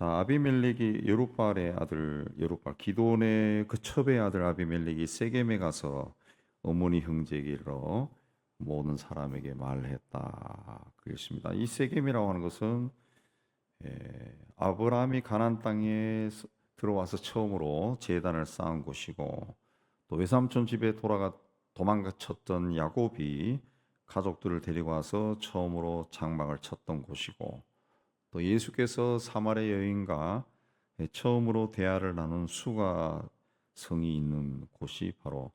자, 아비멜렉이 여룹바알의 아들 여룹바알 기돈의 그 첩의 아들 아비멜렉이 세겜에 가서 어머니 형제에게로 모든 사람에게 말했다. 그랬습니다. 이 세겜이라고 하는 것은 아브라함이 가나안 땅에 들어와서 처음으로 제단을 쌓은 곳이고, 또 외삼촌 집에 도망쳤던 야곱이 가족들을 데리고 와서 처음으로 장막을 쳤던 곳이고, 또 예수께서 사마리아 여인과 처음으로 대화를 나눈 수가 성이 있는 곳이 바로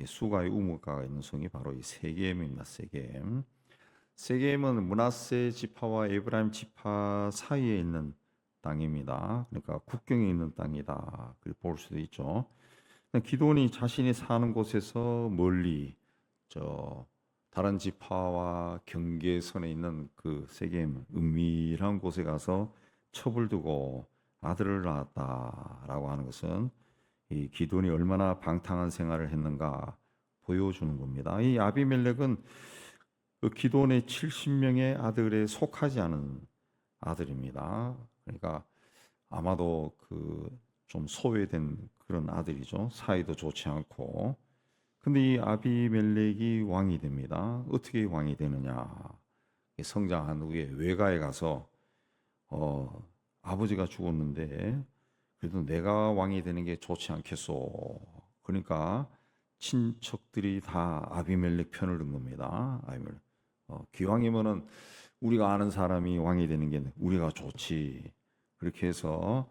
수가의 우물가가 있는 성이 바로 이 세겜입니다. 세겜. 세겜은 므낫세 지파와 에브라임 지파 사이에 있는 땅입니다. 그러니까 국경에 있는 땅이다. 그렇게 볼 수도 있죠. 기돈이 자신이 사는 곳에서 멀리 저 다른 지파와 경계선에 있는 그 세겜 은밀한 곳에 가서 첩을 두고 아들을 낳았다라고 하는 것은 이 기돈이 얼마나 방탕한 생활을 했는가 보여주는 겁니다. 이 아비멜렉은 그 기돈의 70명의 아들에 속하지 않은 아들입니다. 그러니까 아마도 그 좀 소외된 그런 아들이죠. 사이도 좋지 않고. 근데 이 아비멜렉이 왕이 됩니다. 어떻게 왕이 되느냐? 성장한 후에 외가에 가서 아버지가 죽었는데 그래도 내가 왕이 되는 게 좋지 않겠소. 그러니까 친척들이 다 아비멜렉 편을 든 겁니다. 아비멜렉. 기왕이면은 우리가 아는 사람이 왕이 되는 게 우리가 좋지. 그렇게 해서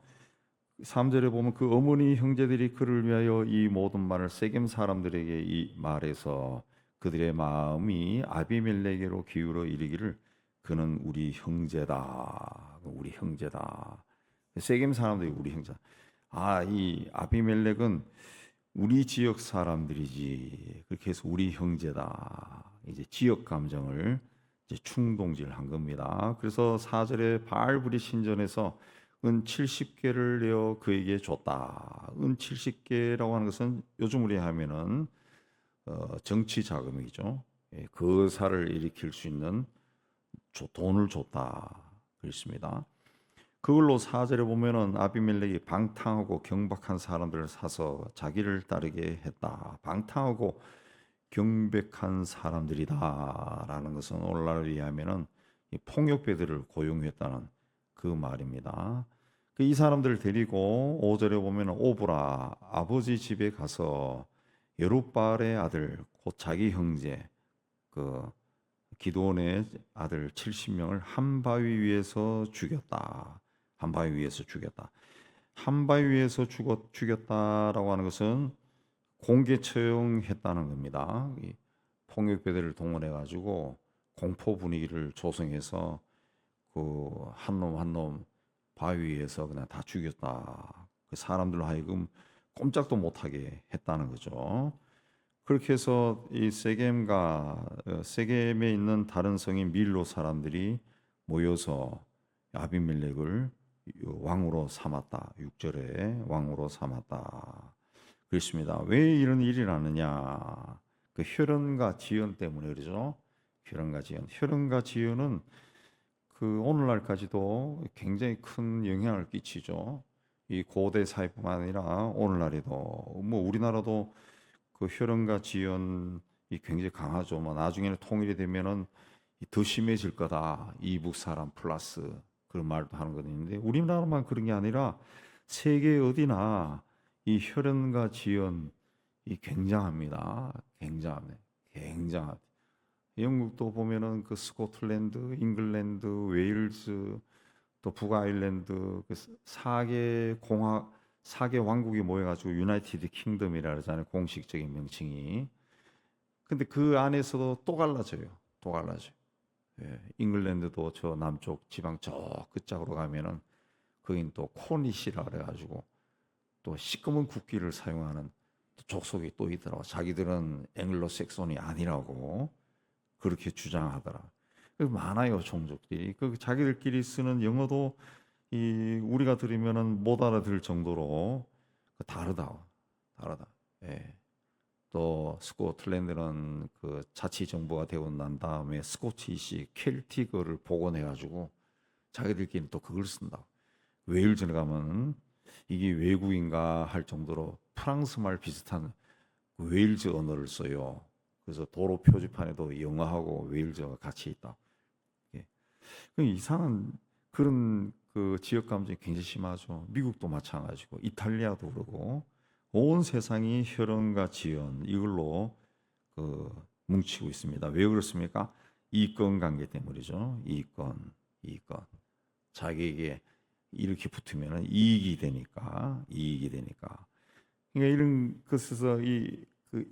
3절에 보면 그 어머니 형제들이 그를 위하여 이 모든 말을 세겜 사람들에게 이 말해서 그들의 마음이 아비멜렉에게로 기울어 이르기를 그는 우리 형제다. 우리 형제다. 세겜 사람들이 우리 형제. 이 아비멜렉은 우리 지역 사람들이지. 그렇게 해서 우리 형제다. 이제 지역 감정을 이제 충동질한 겁니다. 그래서 4절에 바알브리 신전에서 은 70개를 내어 그에게 줬다. 은 70개라고 하는 것은 요즘 우리 하면은 정치 자금이죠. 거사를 일으킬 수 있는 돈을 줬다. 그렇습니다. 그걸로 4절에 보면은 아비멜렉이 방탕하고 경박한 사람들을 사서 자기를 따르게 했다. 방탕하고 경박한 사람들이다라는 것은 오늘날을 의하면은 폭력배들을 고용했다는 그 말입니다. 이 사람들을 데리고 5절에 보면 오브라 아버지 집에 가서 여룹바알의 아들 곧 자기 형제 그 기드온의 아들 70명을 한 바위 위에서 죽였다. 한 바위 위에서 죽였다. 한 바위 위에서 죽였다라고 하는 것은 공개 처형했다는 겁니다. 폭력배들을 동원해 가지고 공포 분위기를 조성해서 그 한 놈 한 놈 바위 위에서 그냥 다 죽였다. 그 사람들로 하여금 꼼짝도 못하게 했다는 거죠. 그렇게 해서 이 세겜에 있는 다른 성인 밀로 사람들이 모여서 아비멜렉을 왕으로 삼았다. 6절에 왕으로 삼았다. 그렇습니다. 왜 이런 일이 나느냐? 그 혈연과 지연 때문에 그러죠. 혈연과 지연은 그 오늘날까지도 굉장히 큰 영향을 끼치죠. 이 고대 사회뿐만 아니라 오늘날에도 뭐 우리나라도 그 혈연과 지연이 굉장히 강하죠. 뭐 나중에는 통일이 되면은 더 심해질 거다. 이북 사람 플러스 그런 말도 하는 건 있는데 우리나라만 그런 게 아니라 세계 어디나 이 혈연과 지연이 굉장합니다. 굉장합니다. 영국도 보면은 그 스코틀랜드, 잉글랜드, 웨일즈, 또 북아일랜드 그 4개 왕국이 모여가지고 유나이티드 킹덤이라 그러잖아요. 공식적인 명칭이. 근데 그 안에서도 또 갈라져요. 잉글랜드도 저 남쪽 지방 저 끝짝으로 가면은 거긴 또 코니시라 그래가지고 또 시꺼먼 국기를 사용하는 족속이 또 있더라고. 자기들은 앵글로색손이 아니라고 그렇게 주장하더라. 많아요 종족들이. 그 자기들끼리 쓰는 영어도 우리가 들으면은 못 알아들 정도로 다르다. 예. 또 스코틀랜드는 그 자치 정부가 되고 난 다음에 스코티시 켈틱어를 복원해 가지고 자기들끼리 또 그걸 쓴다. 웨일즈에 가면 이게 외국인가 할 정도로 프랑스 말 비슷한 웨일즈 언어를 써요. 그래서 도로 표지판에도 영어하고 웨일즈가 같이 있다. 예. 그 이상한 그런 그 지역 감정이 굉장히 심하죠. 미국도 마찬가지고 이탈리아도 그러고 온 세상이 혈연과 지연 이걸로 그 뭉치고 있습니다. 왜 그렇습니까? 이권 관계 때문이죠. 이권. 자기에게 이렇게 붙으면 이익이 되니까. 그러니까 이런 것에서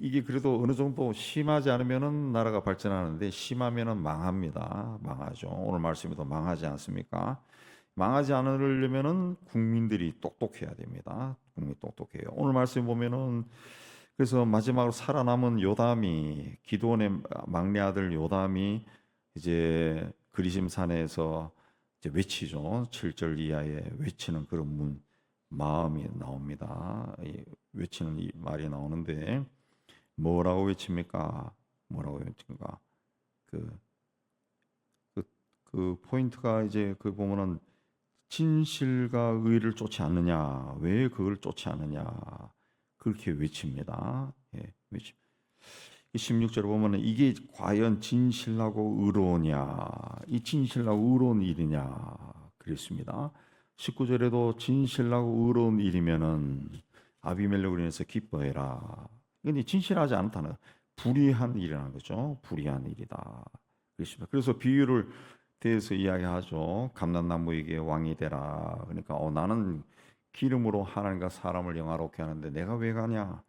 이게 그래도 어느 정도 심하지 않으면은 나라가 발전하는데 심하면은 망합니다. 망하죠. 오늘 말씀에도 망하지 않습니까? 망하지 않으려면은 국민들이 똑똑해야 됩니다. 국민이 똑똑해요. 오늘 말씀 보면은 그래서 마지막으로 살아남은 요담이 기드온의 막내 아들 요담이 이제 그리심 산에서 이제 외치죠. 7절 이하에 외치는 그런 마음이 나옵니다. 외치는 이 말이 나오는데 뭐라고 외칩니까? 뭐라고 외칩니까? 그, 그 포인트가 이제 그 보면은 진실과 의를 쫓지 않느냐? 왜 그걸 쫓지 않느냐? 그렇게 외칩니다. 예, 외칩. 16절에 보면은 이게 과연 진실하고 의로우냐? 이 진실하고 의로운 일이냐? 그랬습니다. 19절에도 진실하고 의로운 일이면은 아비멜렉으로 인해서 기뻐해라. 근데 진실하지 않다는 불의한 일이라는 거죠. 불의한 일이다. 그렇습니다. 그래서 비유를 대해서 이야기하죠. 감람나무에게 왕이 되라. 그러니까 나는 기름으로 하나님과 사람을 영화롭게 하는데 내가 왜 가냐?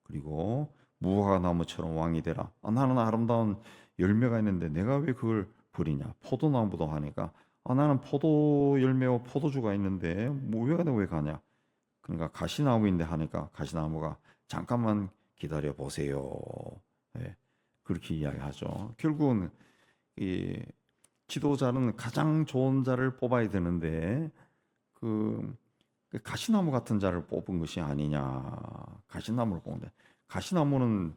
그리고 무화과나무처럼 왕이 되라. 나는 아름다운 열매가 있는데 내가 왜 그걸 버리냐? 포도나무도 하니까 나는 포도 열매와 포도주가 있는데 왜 가냐? 그러니까 가시나무인데 하니까 가시나무가 잠깐만 기다려 보세요. 예, 그렇게 이야기하죠. 결국은 이 지도자는 가장 좋은 자를 뽑아야 되는데 그 가시나무 같은 자를 뽑은 것이 아니냐. 가시나무를 뽑는데 가시나무는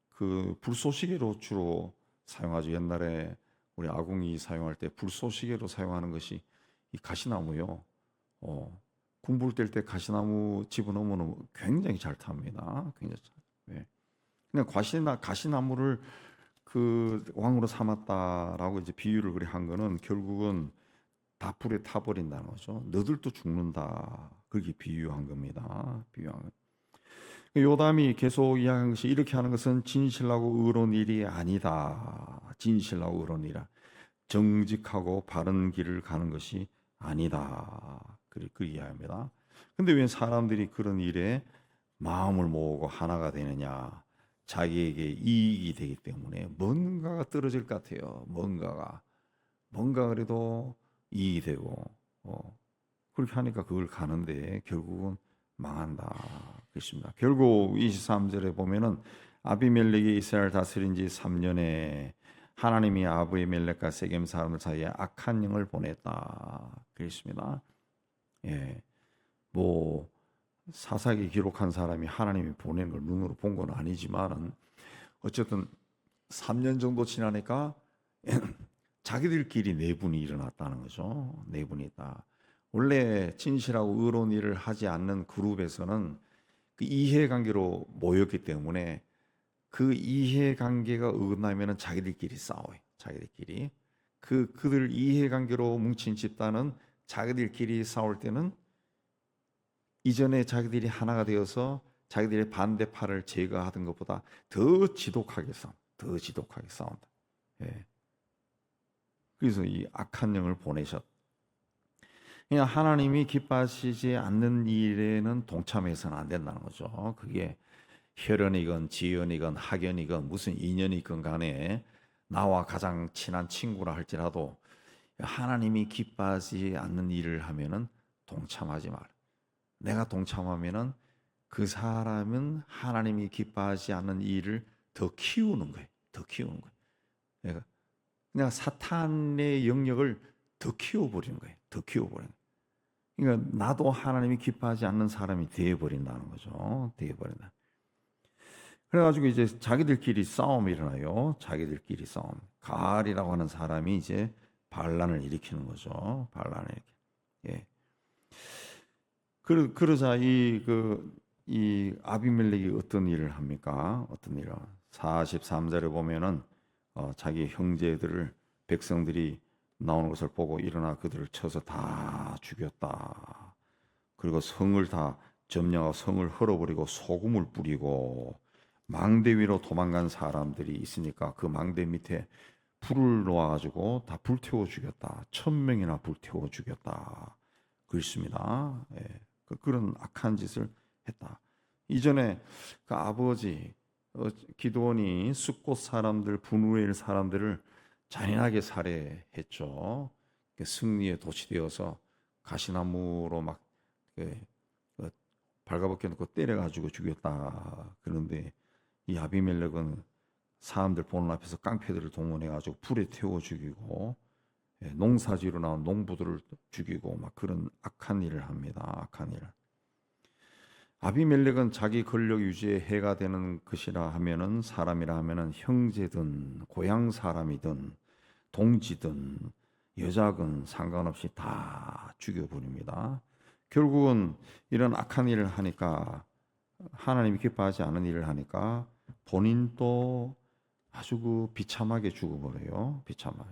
그 불쏘시개로 주로 사용하죠. 옛날에 우리 아궁이 사용할 때 불쏘시개로 사용하는 것이 이 가시나무요. 군불 뗄 때 가시나무 집어넣으면 굉장히 잘 탑니다. 굉장히 잘. 네. 그냥 가시나무를 그 왕으로 삼았다라고 이제 비유를 그리 한 거는 결국은 다 불에 타버린다는 거죠. 너들도 죽는다. 그렇게 비유한 겁니다. 비유한 거. 요담이 계속 이야기한 것이 이렇게 하는 것은 진실하고 의로운 일이 아니다. 진실하고 의로운 일이라. 정직하고 바른 길을 가는 것이 아니다. 그 이야기입니다. 근데 왜 사람들이 그런 일에 마음을 모으고 하나가 되느냐? 자기에게 이익이 되기 때문에 뭔가가 떨어질 것 같아요. 뭔가 그래도 이익이 되고 그렇게 하니까 그걸 가는데 결국은 망한다. 그렇습니다. 결국 23절에 보면은 아비멜렉이 이스라엘 다스린 지 3년에 하나님이 아비멜렉과 세겜 사람들 사이에 악한 영을 보냈다. 그렇습니다. 예, 뭐 사사기 기록한 사람이 하나님이 보낸 걸 눈으로 본 건 아니지만은 어쨌든 3년 정도 지나니까 자기들끼리 내분이 일어났다는 거죠. 내분이 있다. 원래 진실하고 의로운 일을 하지 않는 그룹에서는 그 이해관계로 모였기 때문에 그 이해관계가 어긋나면은 자기들끼리 싸워요. 자기들끼리 그들 이해관계로 뭉친 집단은 자기들끼리 싸울 때는 이전에 자기들이 하나가 되어서 자기들의 반대파를 제거하던 것보다 더 지독하게 싸운다. 예. 그래서 이 악한 영을 보내셨. 그냥 하나님이 기뻐하시지 않는 일에는 동참해서는 안 된다는 거죠. 그게 혈연이건 지연이건 학연이건 무슨 인연이건 간에 나와 가장 친한 친구라 할지라도 하나님이 기뻐하지 않는 일을 하면은 동참하지 마라. 내가 동참하면은 그 사람은 하나님이 기뻐하지 않는 일을 더 키우는 거예요. 더 키우는 거예요. 그냥 사탄의 영역을 더 키워버리는 거예요. 더 키워버리는 거예요. 그러니까 나도 하나님이 기뻐하지 않는 사람이 되어버린다는 거죠. 되어버린다. 그래가지고 이제 자기들끼리 싸움이 일어나요. 자기들끼리 싸움. 가알이라고 하는 사람이 이제 반란을 일으키는 거죠. 반란을 일으키. 예. 그러자 이 아비멜렉이 어떤 일을 합니까? 어떤 일을? 43절에 보면은 자기 형제들을 백성들이 나오는 것을 보고 일어나 그들을 쳐서 다 죽였다. 그리고 성을 다 점령하고 성을 헐어버리고 소금을 뿌리고 망대 위로 도망간 사람들이 있으니까 그 망대 밑에 불을 놓아가지고 다 불태워 죽였다. 1,000명이나 불태워 죽였다. 그렇습니다. 예. 그런 악한 짓을 했다. 이전에 그 아버지 기드온이 숫곳 사람들, 분우엘 사람들을 잔인하게 살해했죠. 승리의 도시 되어서 가시나무로 막 발가벗겨놓고 때려가지고 죽였다. 그런데 이 아비멜렉은 사람들 보는 앞에서 깡패들을 동원해가지고 불에 태워 죽이고 농사지로 나온 농부들을 죽이고 막 그런 악한 일을 합니다. 악한 일. 아비멜렉은 자기 권력 유지에 해가 되는 것이라 하면은 사람이라 하면은 형제든 고향 사람이든 동지든 여자든 상관없이 다 죽여버립니다. 결국은 이런 악한 일을 하니까 하나님이 기뻐하지 않은 일을 하니까 본인도 아주 비참하게 죽어버려요. 비참하게.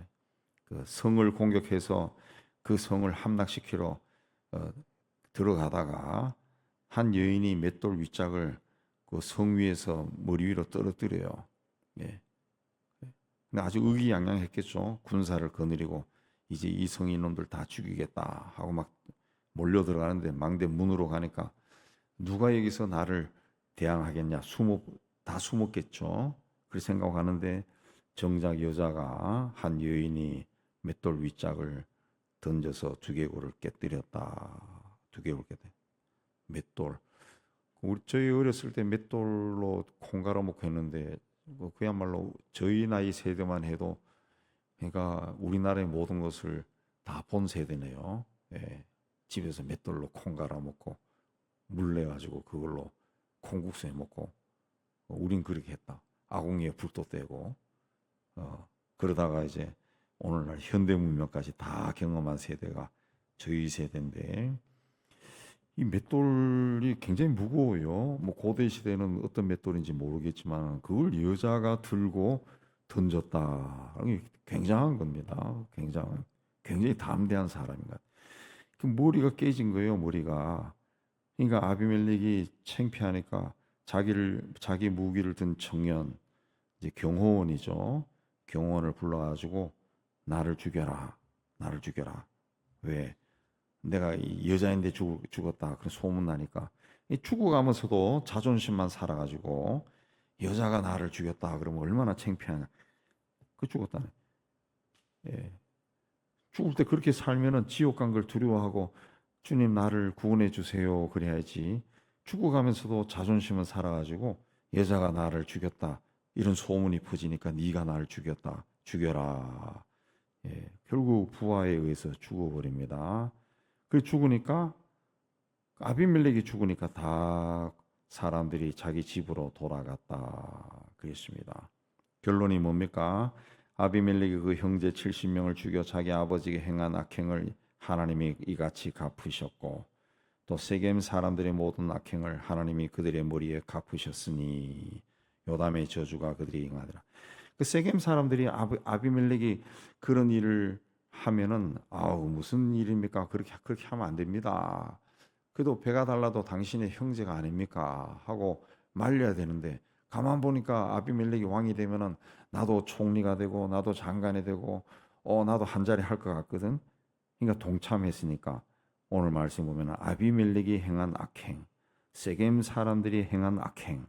그 성을 공격해서 그 성을 함락시키러 들어가다가 한 여인이 맷돌 윗짝을 그 성 위에서 머리 위로 떨어뜨려요. 예. 근데 아주 의기양양했겠죠. 군사를 거느리고 이제 이 성인 놈들 다 죽이겠다 하고 막 몰려 들어가는데 망대 문으로 가니까 누가 여기서 나를 대항하겠냐? 다 숨었겠죠. 그렇게 생각하는데 정작 여자가 한 여인이 맷돌 윗짝을 던져서 두개골을 깨뜨렸다. 두개골 깨뜨. 맷돌. 저희 어렸을 때 맷돌로 콩 갈아먹고 했는데 그야말로 저희 나이 세대만 해도 그러니까 우리나라의 모든 것을 다 본 세대네요. 예. 집에서 맷돌로 콩 갈아먹고 물 내가지고 그걸로 콩국수 해먹고 우린 그렇게 했다. 아궁이에 불도 떼고 그러다가 이제 오늘날 현대문명까지 다 경험한 세대가 저희 세대인데 이 맷돌이 굉장히 무거워요. 뭐 고대 시대는 어떤 맷돌인지 모르겠지만 그걸 여자가 들고 던졌다. 굉장한 겁니다. 굉장히 담대한 사람인가. 그 머리가 깨진 거예요. 머리가. 그러니까 아비멜렉이 창피하니까 자기 무기를 든 청년 이제 경호원이죠. 경호원을 불러가지고 나를 죽여라. 왜? 내가 이 여자인데 죽었다. 그런 소문 나니까 죽어가면서도 자존심만 살아가지고 여자가 나를 죽였다. 그러면 얼마나 창피하냐. 그 죽었다네. 예. 죽을 때 그렇게 살면은 지옥 간 걸 두려워하고 주님 나를 구원해 주세요. 그래야지. 죽어가면서도 자존심은 살아가지고 여자가 나를 죽였다. 이런 소문이 퍼지니까 네가 나를 죽였다. 죽여라. 예. 결국 부하에 의해서 죽어버립니다. 그 죽으니까 아비멜렉이 죽으니까 다 사람들이 자기 집으로 돌아갔다. 그랬습니다. 결론이 뭡니까? 아비멜렉이 그 형제 70명을 죽여 자기 아버지에게 행한 악행을 하나님이 이같이 갚으셨고 또 세겜 사람들의 모든 악행을 하나님이 그들의 머리에 갚으셨으니 요담의 저주가 그들이 응하더라. 그 세겜 사람들이 아비멜렉이 그런 일을 하면은 무슨 일입니까? 그렇게 하면 안 됩니다. 그래도 배가 달라도 당신의 형제가 아닙니까? 하고 말려야 되는데 가만 보니까 아비멜렉이 왕이 되면은 나도 총리가 되고 나도 장관이 되고 나도 한 자리 할 것 같거든. 그러니까 동참했으니까 오늘 말씀 보면 아비멜렉이 행한 악행, 세겜 사람들이 행한 악행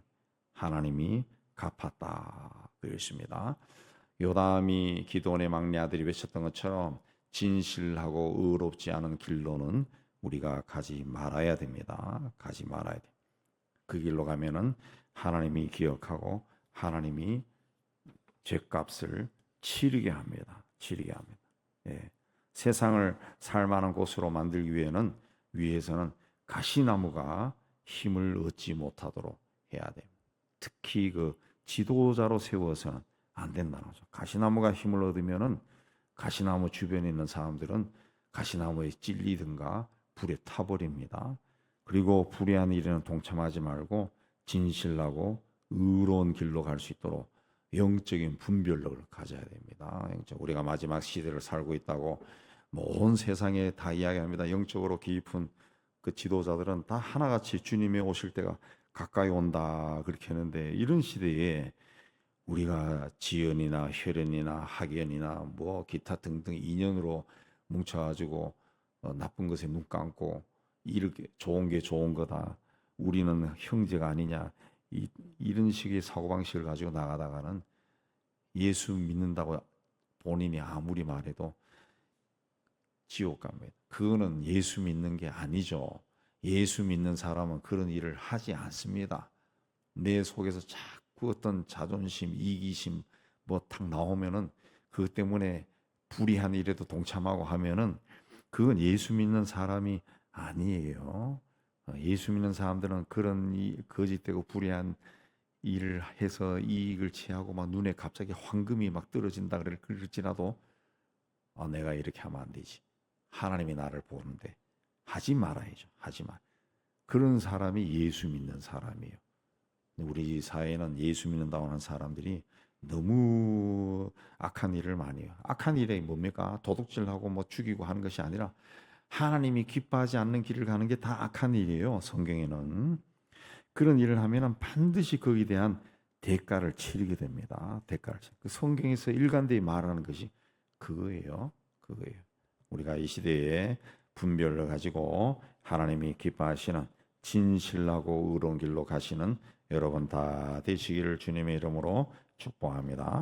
하나님이 갚았다 그랬습니다. 요담이 기드온의 막내 아들이 외쳤던 것처럼 진실하고 의롭지 않은 길로는 우리가 가지 말아야 됩니다. 가지 말아야 돼. 그 길로 가면은 하나님이 기억하고 하나님이 죄값을 치르게 합니다. 예. 세상을 살만한 곳으로 만들기 위해서는 가시나무가 힘을 얻지 못하도록 해야 됩니다. 특히 그 지도자로 세워서는 안 된다는 거죠. 가시나무가 힘을 얻으면은 가시나무 주변에 있는 사람들은 가시나무에 찔리든가 불에 타버립니다. 그리고 불의한 일에는 동참하지 말고 진실하고 의로운 길로 갈 수 있도록 영적인 분별력을 가져야 됩니다. 우리가 마지막 시대를 살고 있다고 온 세상에 다 이야기합니다. 영적으로 깊은 그 지도자들은 다 하나같이 주님이 오실 때가 가까이 온다 그렇게 하는데, 이런 시대에 우리가 지연이나 혈연이나 학연이나 뭐 기타 등등 인연으로 뭉쳐가지고 나쁜 것에 눈 감고 이렇게 좋은 게 좋은 거다, 우리는 형제가 아니냐, 이런 식의 사고방식을 가지고 나가다가는 예수 믿는다고 본인이 아무리 말해도 지옥 갑니다. 그거는 예수 믿는 게 아니죠. 예수 믿는 사람은 그런 일을 하지 않습니다. 내 속에서 자꾸 어떤 자존심, 이기심 뭐 탁 나오면은 그것 때문에 불의한 일에도 동참하고 하면은 그건 예수 믿는 사람이 아니에요. 예수 믿는 사람들은 그런 거짓되고 불의한 일을 해서 이익을 취하고 막 눈에 갑자기 황금이 막 떨어진다 그럴지라도 내가 이렇게 하면 안 되지. 하나님이 나를 보는데 하지 말아야죠. 하지 마. 그런 사람이 예수 믿는 사람이에요. 우리 사회는 예수 믿는다고 하는 사람들이 너무 악한 일을 많이 해요. 악한 일이 뭡니까? 도둑질하고 뭐 죽이고 하는 것이 아니라 하나님이 기뻐하지 않는 길을 가는 게 다 악한 일이에요. 성경에는. 그런 일을 하면 반드시 거기에 대한 대가를 치르게 됩니다. 대가를. 그 성경에서 일관되이 말하는 것이 그거예요. 그거예요. 우리가 이 시대에 분별을 가지고 하나님이 기뻐하시는 진실하고 의로운 길로 가시는 여러분 다 되시기를 주님의 이름으로 축복합니다.